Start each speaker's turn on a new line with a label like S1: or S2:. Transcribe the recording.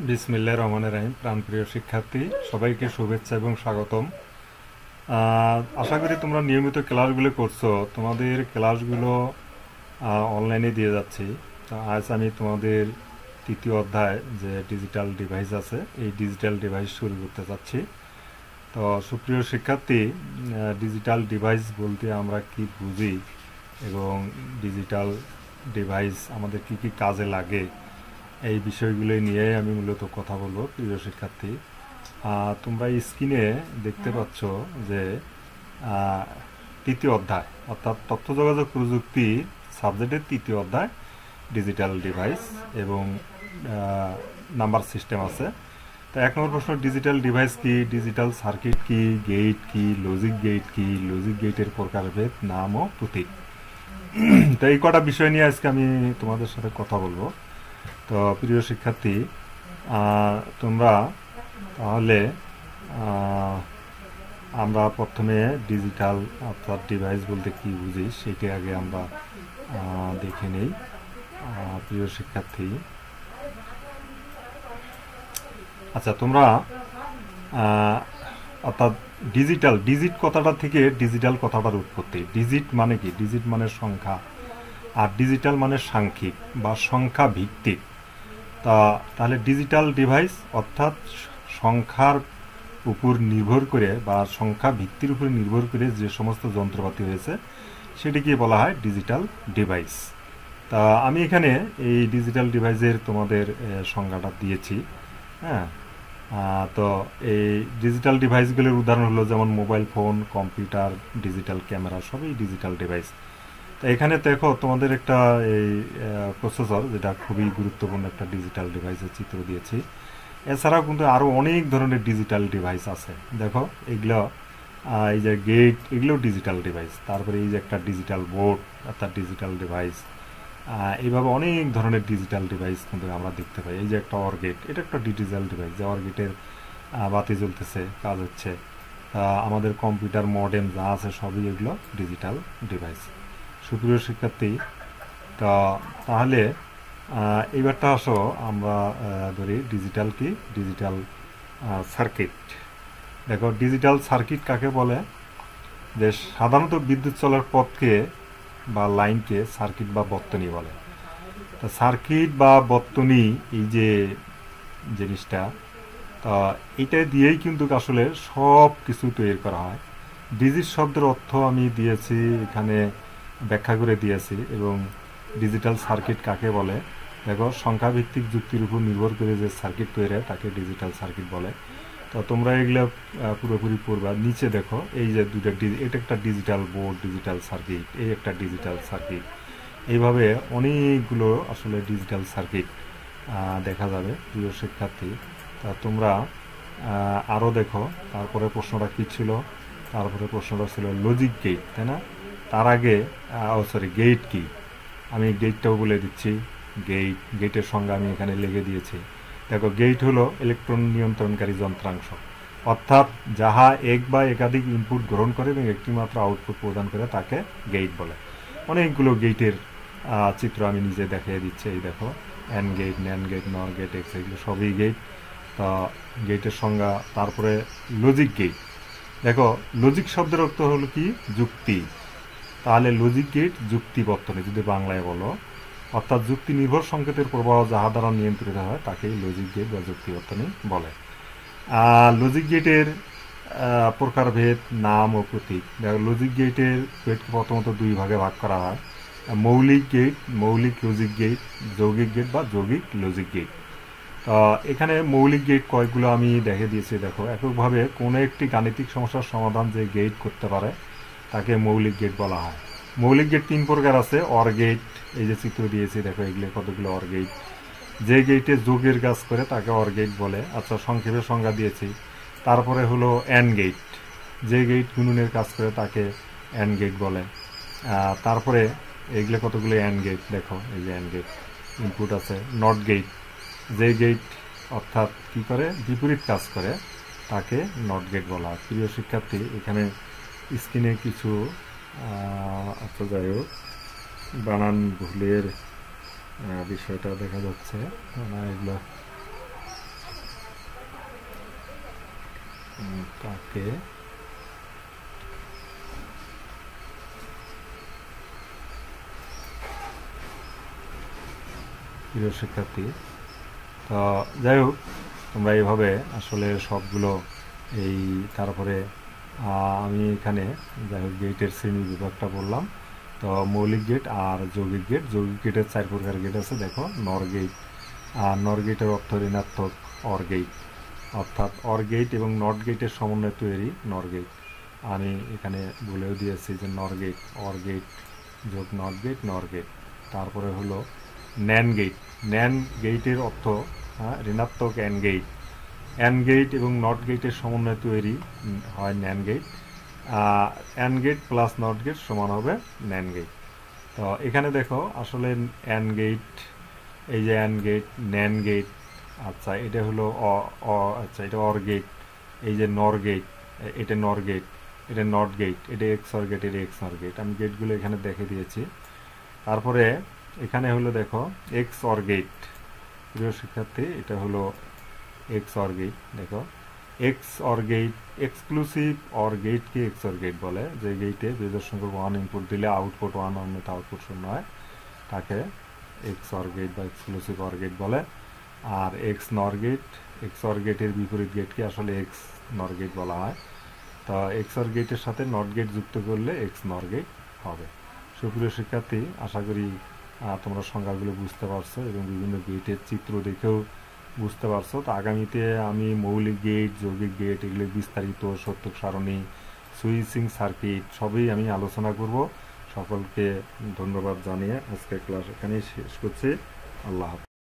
S1: বিসমিল্লাহির রহমানির রহিম। প্রাণপ্রিয় শিক্ষার্থী সবাইকে শুভেচ্ছা এবং স্বাগতম। আশা করি তোমরা নিয়মিত ক্লাসগুলো করছো। তোমাদের ক্লাসগুলো অনলাইনে দিয়ে যাচ্ছি। তো আজ আমি তোমাদের তৃতীয় অধ্যায় যে ডিজিটাল ডিভাইস আছে, এই ডিজিটাল ডিভাইস শুরু করতে চাচ্ছি। তো সুপ্রিয় শিক্ষার্থী, ডিজিটাল ডিভাইস বলতে আমরা কি বুঝি এবং ডিজিটাল ডিভাইস আমাদের কি কি কাজে লাগে, এই বিষয়গুলো নিয়ে আমি মূলত কথা বলবো। প্রিয় শিক্ষার্থী, তোমরা স্ক্রিনে দেখতে পাচ্ছ যে তৃতীয় অধ্যায় অর্থাৎ তথ্য যোগাযোগ প্রযুক্তি সাবজেক্টের তৃতীয় অধ্যায় ডিজিটাল ডিভাইস এবং নাম্বার সিস্টেম আছে। তো এক নম্বর প্রশ্ন, ডিজিটাল ডিভাইস কি, ডিজিটাল সার্কিট কি, গেট কি, লজিক গেট কি, লজিক গেটের প্রকারভেদ, নাম ও প্রতীক। তো এই কটা বিষয় নিয়ে আজকে আমি তোমাদের সাথে কথা বলবো। তো প্রিয় শিক্ষার্থী, তোমরা তাহলে আমরা প্রথমে ডিজিটাল অর্থাৎ ডিভাইস বলতে কি বুঝি সেটি আগে আমরা দেখে নেই। প্রিয় শিক্ষার্থী, আচ্ছা তোমরা অর্থাৎ ডিজিট কথাটা থেকে ডিজিটাল কথাটার উৎপত্তি। ডিজিট মানে কি? ডিজিট মানে সংখ্যা, আর ডিজিটাল মানে সাংখ্যিক বা সংখ্যা ভিত্তিক। তাহলে ডিজিটাল ডিভাইস অর্থাৎ সংখ্যার উপর নির্ভর করে বা সংখ্যা ভিত্তির উপর নির্ভর করে যে সমস্ত যন্ত্রপাতি হয়েছে সেটিকে বলা হয় ডিজিটাল ডিভাইস। তা আমি এখানে এই ডিজিটাল ডিভাইসের তোমাদের সংজ্ঞাটা দিয়েছি। হ্যাঁ, তো এই ডিজিটাল ডিভাইসগুলোর উদাহরণ হলো যেমন mobile phone, computer, digital camera, সবই ডিজিটাল ডিভাইস। তো এখানে দেখো তোমাদের একটা এই প্রসেসর, যেটা খুবই গুরুত্বপূর্ণ একটা ডিজিটাল ডিভাইসের চিত্র দিয়েছি। এছাড়াও কিন্তু আরও অনেক ধরনের ডিজিটাল ডিভাইস আছে। দেখো এগুলো, এই যে গেট, এগুলো ডিজিটাল ডিভাইস। তারপরে এই যে একটা ডিজিটাল বোর্ড অর্থাৎ ডিজিটাল ডিভাইস। এইভাবে অনেক ধরনের ডিজিটাল ডিভাইস কিন্তু আমরা দেখতে পাই। এই যে একটা অরগেট, এটা একটা ডিজিটাল ডিভাইস, যে অরগেটের বাতি জ্বলতেছে, কাজ হচ্ছে। আমাদের কম্পিউটার মডেম যা আছে সবই এগুলো ডিজিটাল ডিভাইস। সুপ্রিয় শিক্ষার্থী, তাহলে এইবারটা আসো আমরা ধরি ডিজিটাল কি, ডিজিটাল সার্কিট। দেখো ডিজিটাল সার্কিট কাকে বলে? যে সাধারণত বিদ্যুৎ চলার পথকে বা লাইনকে সার্কিট বা বর্তনী বলে। তা সার্কিট বা বর্তনী, এই যে জিনিসটা, তা এটা দিয়েই কিন্তু আসলে সব কিছু তৈরি করা হয়। ডিজিট শব্দের অর্থ আমি দিয়েছি এখানে, ব্যাখ্যা করে দিয়েছি। এবং ডিজিটাল সার্কিট কাকে বলে? দেখো সংখ্যাভিত্তিক যুক্তির উপর নির্ভর করে যে সার্কিট তৈরি হয় তাকে ডিজিটাল সার্কিট বলে। তো তোমরা এগুলো পুরোপুরি পড়বা। নিচে দেখো এই যে দুইটা, এটা একটা ডিজিটাল বোর্ড, ডিজিটাল সার্কিট, এই একটা ডিজিটাল সার্কিট। এইভাবে অনেকগুলো আসলে ডিজিটাল সার্কিট দেখা যাবে প্রিয় শিক্ষার্থী। তা তোমরা আরও দেখো। তারপরে প্রশ্নটা কী ছিল? তারপরে প্রশ্নটা ছিল লজিক গেট, তাই না? তার আগে গেট কি, আমি গেটটাও বলে দিচ্ছি। গেটের সঙ্গে আমি এখানে লিখে দিয়েছি। দেখো গেট হলো ইলেকট্রন নিয়ন্ত্রণকারী যন্ত্রাংশ, অর্থাৎ যাহা এক বা একাধিক ইনপুট গ্রহণ করে এবং একটি মাত্র আউটপুট প্রদান করে তাকে গেট বলে। অনেকগুলো গেটের চিত্র আমি নিজে দেখিয়ে দিচ্ছি। এই দেখো and get, NAND gate, NOR gate, x, এগুলো সবই গেট। তা গেটের সংজ্ঞা। তারপরে লজিক গেট। দেখো লজিক শব্দের অর্থ হলো কি? যুক্তি। তাহলে লজিক গেট যুক্তি বর্তনী যদি বাংলায় বলো, অর্থাৎ যুক্তি নির্ভর সংকেতের প্রবাহ যাহা দ্বারা নিয়ন্ত্রিত হয় তাকেই লজিক গেট বা যুক্তি বর্তনী বলে। লজিক গেটের প্রকারভেদ, নাম ও প্রতীক। লজিক গেটের গেটকে প্রথমত দুই ভাগে ভাগ করা হয়: মৌলিক গেট, মৌলিক লজিক গেট, যৌগিক গেট বা যৌগিক লজিক গেট। এখানে মৌলিক গেট কয়েকগুলো আমি দেখে দিয়েছি। দেখো এককভাবে কোনো একটি গাণিতিক সমস্যার সমাধান যে গেট করতে পারে তাকে মৌলিক গেট বলা হয়। মৌলিক গেট তিন প্রকার আছে। অর গেট, এই যে চিত্র দিয়েছি দেখো, এগুলো কতগুলো অর গেট। যে গেটে যোগের কাজ করে তাকে অর গেট বলে। আচ্ছা সংক্ষেপে সংজ্ঞা দিয়েছি। তারপরে হলো অ্যান্ড গেট, যে গেট গুণনের কাজ করে তাকে অ্যান্ড গেট বলে। তারপরে এগুলো কতগুলো অ্যান্ড গেট, দেখো এই যে অ্যান্ড গেট ইনপুট আছে। নট গেট, যে গেট অর্থাৎ কি করে? বিপরীত কাজ করে, তাকে নট গেট বলা হয়। প্রিয় শিক্ষার্থী, এখানে স্ক্রিনে কিছু আচ্ছা যাই হোক, বানান ভুলের বিষয়টা দেখা যাচ্ছে না। এগুলো তাকে প্রিয় শিক্ষার্থী, তো যাই হোক তোমরা এইভাবে আসলে সবগুলো এই তারপরে আমি এখানে যাই হোক গেটের শ্রেণী বিভাগটা বললাম। তো মৌলিক গেট আর যৌগিক গেট। যৌগিক গেটের 4 প্রকার গেট আছে, দেখো নর গেট। আর নর গেটের অর্থ ঋণাত্মক অর গেট, অর্থাৎ অর গেট এবং নট গেটের সমন্বয়ে তৈরি নর গেট। আমি এখানে বলেও দিয়েছি যে নর গেট, অর গেট যোগ নট গেট, নর গেট। তারপরে হলো ন্যান গেট। ন্যান গেটের অর্থ ঋণাত্মক অ্যান গেট। অ্যান গেট এবং নট গেটের সমন্বয়ে তৈরি হয় NAND gate. AND gate plus NOT gate সমান হবে ন্যান গেট। তো এখানে দেখো আসলে অ্যান গেট, এই যে অ্যান গেট, ন্যান গেট, আচ্ছা এটা হলো আচ্ছা এটা অর গেট, এই যে নর গেট, এটা নর গেট, এটা নট গেট, এটা এক্স অর গেট, এটা এক্স নর গেট। আমি গেটগুলো এখানে দেখে দিয়েছি। তারপরে এখানে হলো দেখো এক্স অর গেট। প্রিয় শিক্ষার্থী, এটা হলো এক্স অর গেট। দেখো X OR gate, exclusive OR গেটকে এক্স অর গেট বলে। যে গেটে বিজোড় সংখ্যক 1 ইনপুট দিলে আউটপুট 1 অন্যথা আউটপুট 0 হয়, তাকে এক্স অর গেট বা এক্সক্লুসিভ অর গেট বলে। আর এক্স নর গেট, এক্স অর গেটের বিপরীত গেটকে আসলে এক্স নর গেট বলা হয়। তো এক্স অর গেটের সাথে নট গেট যুক্ত করলে এক্স নর গেট হবে। সুপ্রিয় শিক্ষার্থী, আশা করি তোমরা সংজ্ঞাগুলো বুঝতে পারছো এবং বিভিন্ন গেটের চিত্র দেখেও বুঝতে পারছো। তো আগামীতে আমি মৌলিক গেট, যৌগিক গেট, এগুলো বিস্তারিত সত্যক সারণী, সুইচিং সার্কিট সবই আমি আলোচনা করব। সকলকে ধন্যবাদ জানিয়ে আজকের ক্লাস এখানেই শেষ করছি। আল্লাহ হাফেজ।